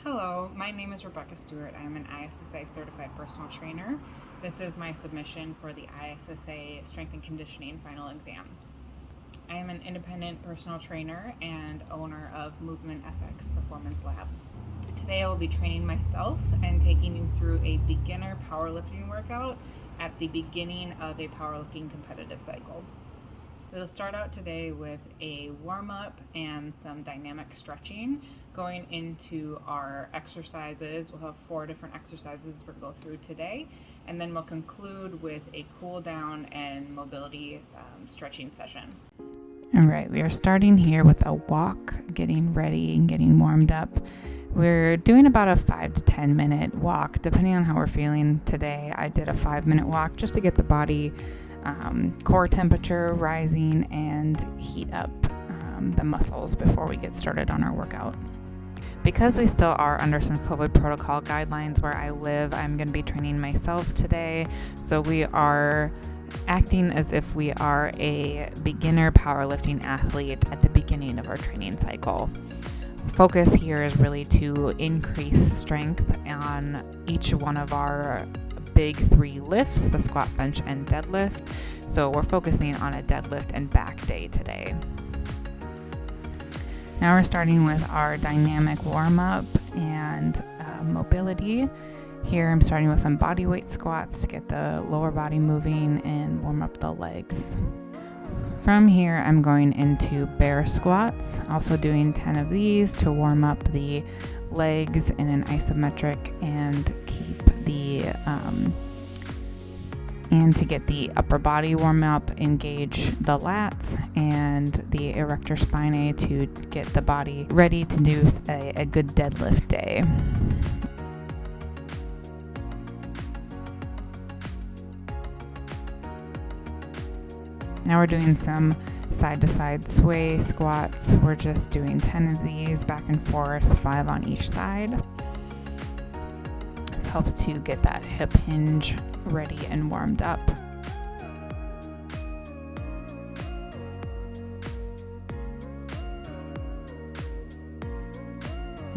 Hello, my name is Rebecca Stewart. I'm an ISSA certified personal trainer. This is my submission for the ISSA Strength and Conditioning final exam. I am an independent personal trainer and owner of Movement FX Performance Lab. Today I will be training myself and taking you through a beginner powerlifting workout at the beginning of a powerlifting competitive cycle. We'll start out today with a warm-up and some dynamic stretching going into our exercises. We'll have 4 different exercises we'll go through today, and then we'll conclude with a cool down and mobility stretching session. All right, we are starting here with a walk, getting ready and getting warmed up. We're doing about a 5 to 10 minute walk, depending on how we're feeling today. I did a 5-minute walk just to get the body core temperature rising and heat up the muscles before we get started on our workout. Because we still are under some COVID protocol guidelines where I live, I'm going to be training myself today. So we are acting as if we are a beginner powerlifting athlete at the beginning of our training cycle. Focus here is really to increase strength on each one of our big 3 lifts, the squat, bench, and deadlift. So we're focusing on a deadlift and back day today. Now we're starting with our dynamic warm-up and mobility. Here I'm starting with some body weight squats to get the lower body moving and warm up the legs. From here I'm going into bear squats, also doing 10 of these to warm up the legs in an isometric and keep the and to get the upper body warm up, engage the lats and the erector spinae to get the body ready to do a good deadlift day. Now we're doing some side-to-side sway squats. We're just doing 10 of these back and forth, 5 on each side. This helps to get that hip hinge ready and warmed up.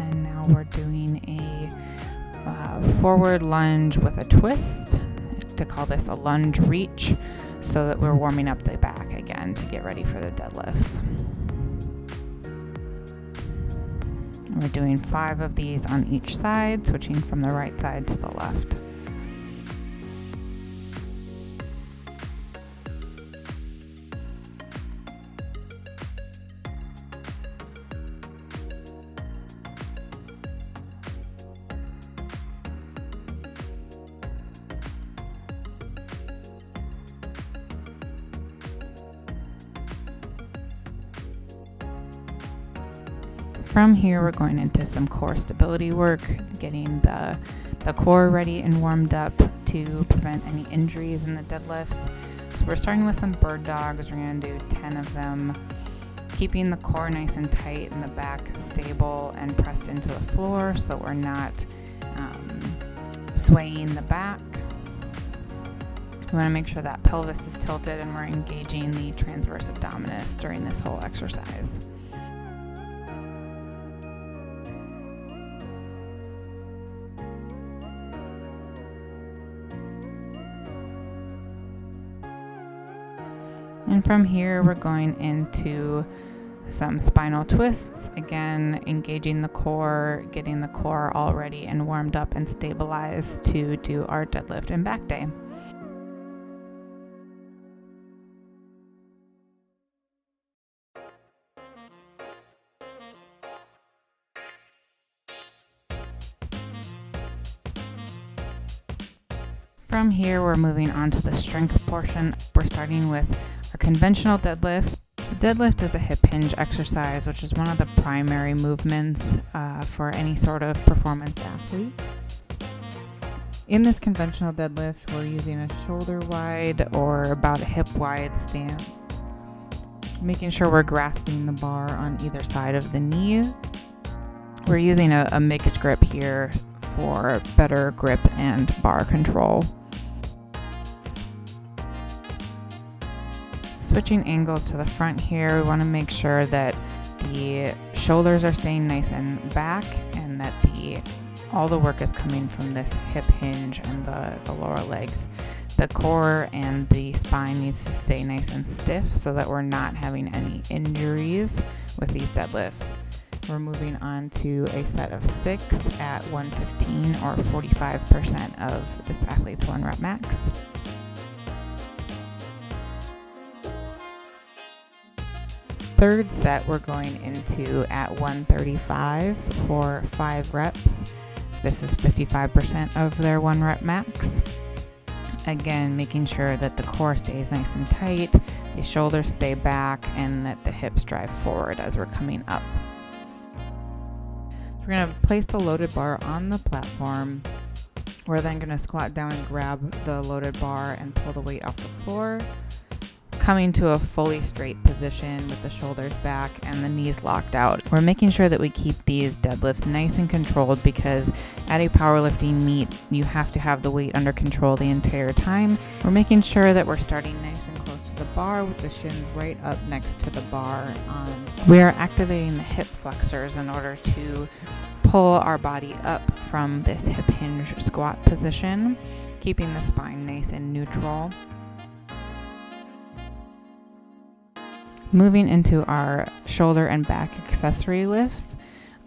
And now we're doing a forward lunge with a twist. To call this a lunge reach, so that we're warming up the back again to get ready for the deadlifts. And we're doing 5 of these on each side, switching from the right side to the left. From here, we're going into some core stability work, getting the core ready and warmed up to prevent any injuries in the deadlifts. So we're starting with some bird dogs. We're going to do 10 of them, keeping the core nice and tight and the back stable and pressed into the floor so that we're not swaying the back. We want to make sure that pelvis is tilted and we're engaging the transverse abdominis during this whole exercise. And from here, we're going into some spinal twists, again, engaging the core, getting the core all ready and warmed up and stabilized to do our deadlift and back day. From here, we're moving on to the strength portion. We're starting with our conventional deadlifts. The deadlift is a hip hinge exercise, which is one of the primary movements for any sort of performance athlete. In this conventional deadlift, we're using a shoulder wide or about a hip wide stance, making sure we're grasping the bar on either side of the knees. We're using a mixed grip here for better grip and bar control. Switching angles to the front here, we want to make sure that the shoulders are staying nice and back, and that all the work is coming from this hip hinge and the lower legs. The core and the spine needs to stay nice and stiff so that we're not having any injuries with these deadlifts. We're moving on to a set of 6 at 115 or 45% of this athlete's 1 rep max. Third set we're going into at 135 for 5 reps. This is 55% of their 1 rep max. Again, making sure that the core stays nice and tight, the shoulders stay back, and that the hips drive forward as we're coming up. We're going to place the loaded bar on the platform. We're then going to squat down and grab the loaded bar and pull the weight off the floor, coming to a fully straight position with the shoulders back and the knees locked out. We're making sure that we keep these deadlifts nice and controlled, because at a powerlifting meet, you have to have the weight under control the entire time. We're making sure that we're starting nice and close to the bar with the shins right up next to the bar. We are activating the hip flexors in order to pull our body up from this hip hinge squat position, keeping the spine nice and neutral. Moving into our shoulder and back accessory lifts,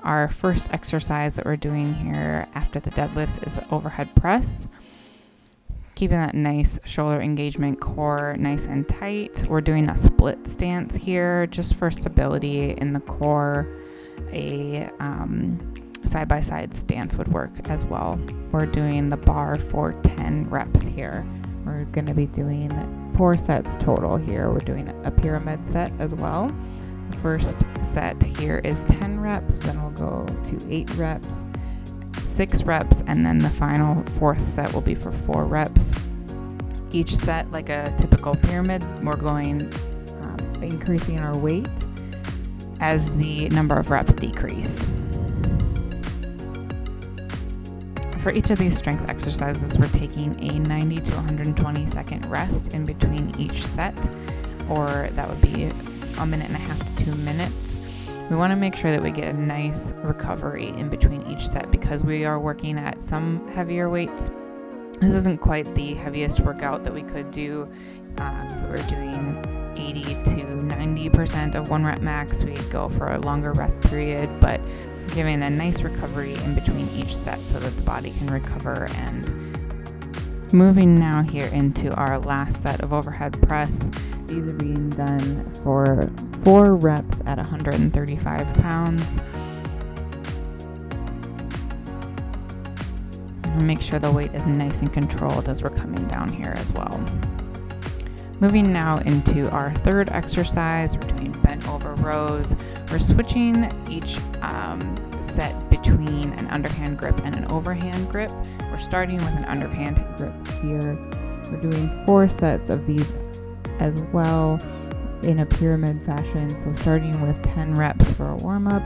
our first exercise that we're doing here after the deadlifts is the overhead press. Keeping that nice shoulder engagement, core nice and tight. We're doing a split stance here just for stability in the core. A side-by-side stance would work as well. We're doing the bar for 10 reps here. We're going to be doing 4 sets total here. We're doing a pyramid set as well. The first set here is 10 reps, then we'll go to 8 reps, 6 reps, and then the final 4th set will be for 4 reps. Each set, like a typical pyramid, we're going increasing our weight as the number of reps decrease. For each of these strength exercises, we're taking a 90 to 120 second rest in between each set, or that would be 1.5 minutes to 2 minutes. We want to make sure that we get a nice recovery in between each set, because we are working at some heavier weights. This isn't quite the heaviest workout that we could do. If we were doing 80 to 90% of 1 rep max, we'd go for a longer rest period, but giving a nice recovery in between each set so that the body can recover. And moving now here into our last set of overhead press. These are being done for 4 reps at 135 pounds. And make sure the weight is nice and controlled as we're coming down here as well. Moving now into our third exercise, we're doing bent over rows. We're switching each set between an underhand grip and an overhand grip. We're starting with an underhand grip here. We're doing 4 sets of these as well in a pyramid fashion. So starting with 10 reps for a warm-up,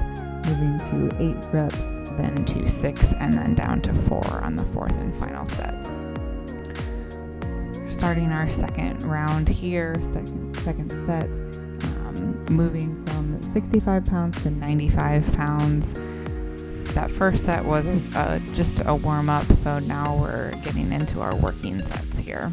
moving to 8 reps, then to 6, and then down to 4 on the 4th and final set. Starting our second round here, second set, moving from 65 pounds to 95 pounds. That first set was just a warm-up, so now we're getting into our working sets here.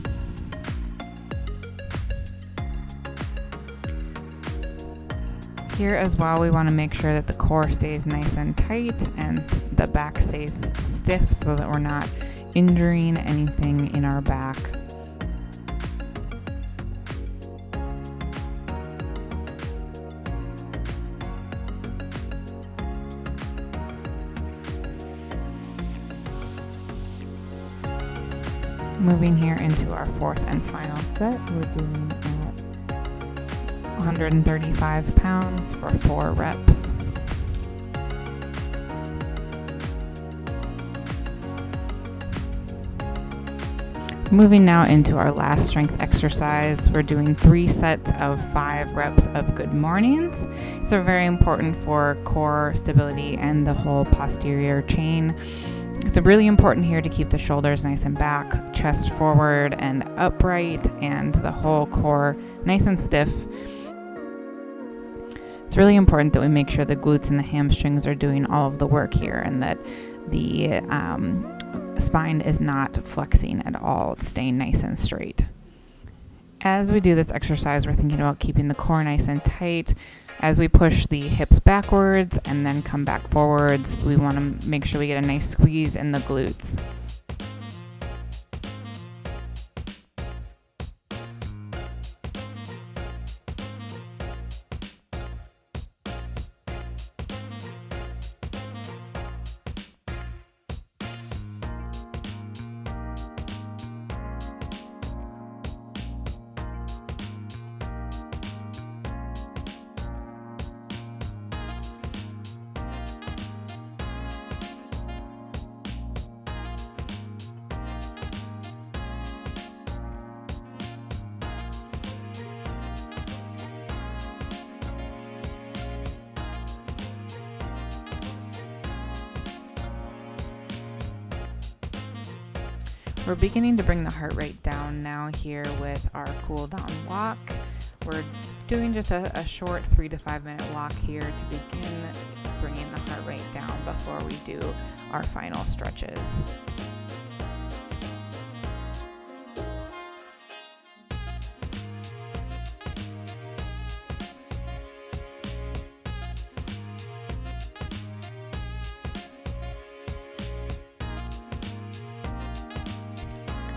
Here as well, we want to make sure that the core stays nice and tight and the back stays stiff so that we're not injuring anything in our back. Moving here into our 4th and final set, we're doing at 135 pounds for 4 reps. Moving now into our last strength exercise, we're doing 3 sets of 5 reps of good mornings. These are very important for core stability and the whole posterior chain. It's really important here to keep the shoulders nice and back, chest forward and upright, and the whole core nice and stiff. It's really important that we make sure the glutes and the hamstrings are doing all of the work here, and that the spine is not flexing at all. It's staying nice and straight. As we do this exercise, we're thinking about keeping the core nice and tight. As we push the hips backwards and then come back forwards, we want to make sure we get a nice squeeze in the glutes. We're beginning to bring the heart rate down now here with our cool down walk. We're doing just a short 3 to 5 minute walk here to begin bringing the heart rate down before we do our final stretches.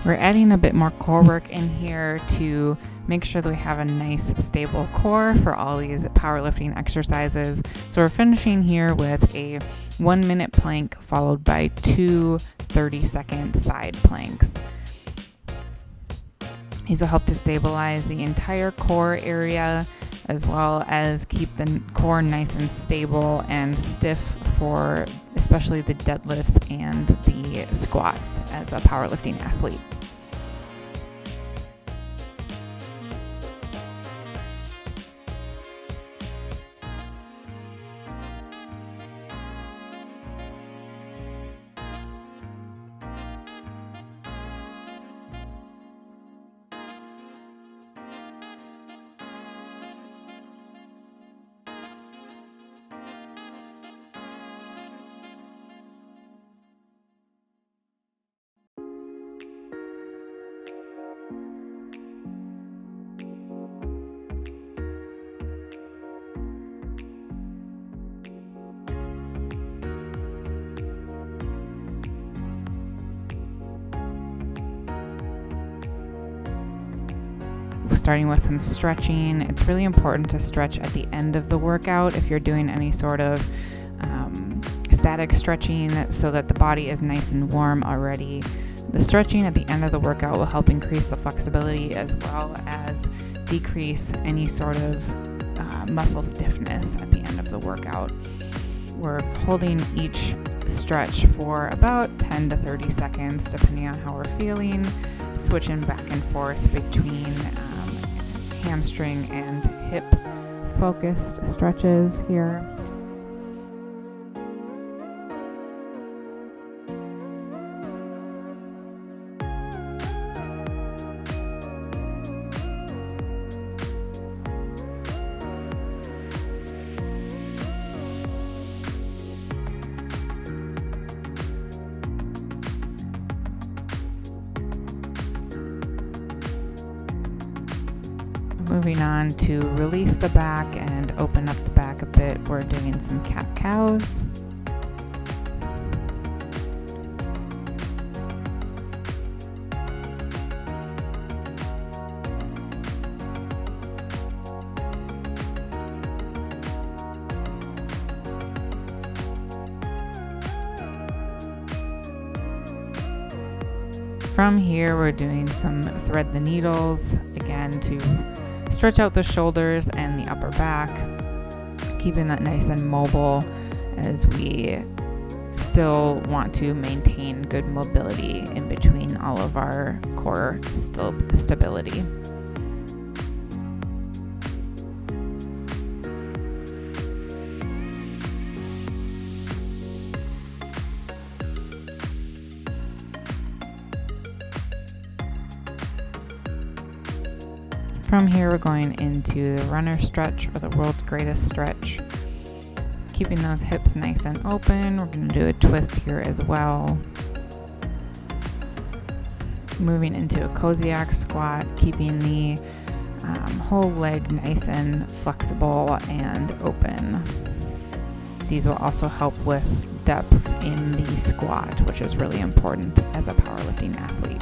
We're adding a bit more core work in here to make sure that we have a nice stable core for all these powerlifting exercises. So we're finishing here with a 1 minute plank followed by 2 30-second side planks. These will help to stabilize the entire core area, as well as keep the core nice and stable and stiff for especially the deadlifts and the squats as a powerlifting athlete. Starting with some stretching. It's really important to stretch at the end of the workout if you're doing any sort of static stretching, so that the body is nice and warm already. The stretching at the end of the workout will help increase the flexibility as well as decrease any sort of muscle stiffness at the end of the workout. We're holding each stretch for about 10 to 30 seconds depending on how we're feeling, switching back and forth between hamstring and hip focused stretches here. Moving on to release the back and open up the back a bit, we're doing some cat-cows. From here, we're doing some thread the needles, again to stretch out the shoulders and the upper back, keeping that nice and mobile as we still want to maintain good mobility in between all of our core stability. From here, we're going into the runner stretch, or the world's greatest stretch. Keeping those hips nice and open. We're going to do a twist here as well. Moving into a Koziak squat, keeping the whole leg nice and flexible and open. These will also help with depth in the squat, which is really important as a powerlifting athlete.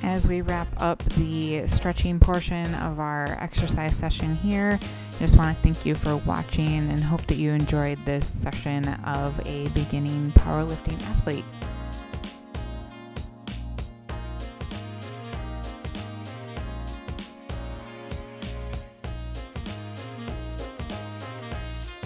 As we wrap up the stretching portion of our exercise session here, I just want to thank you for watching and hope that you enjoyed this session of a beginning powerlifting athlete.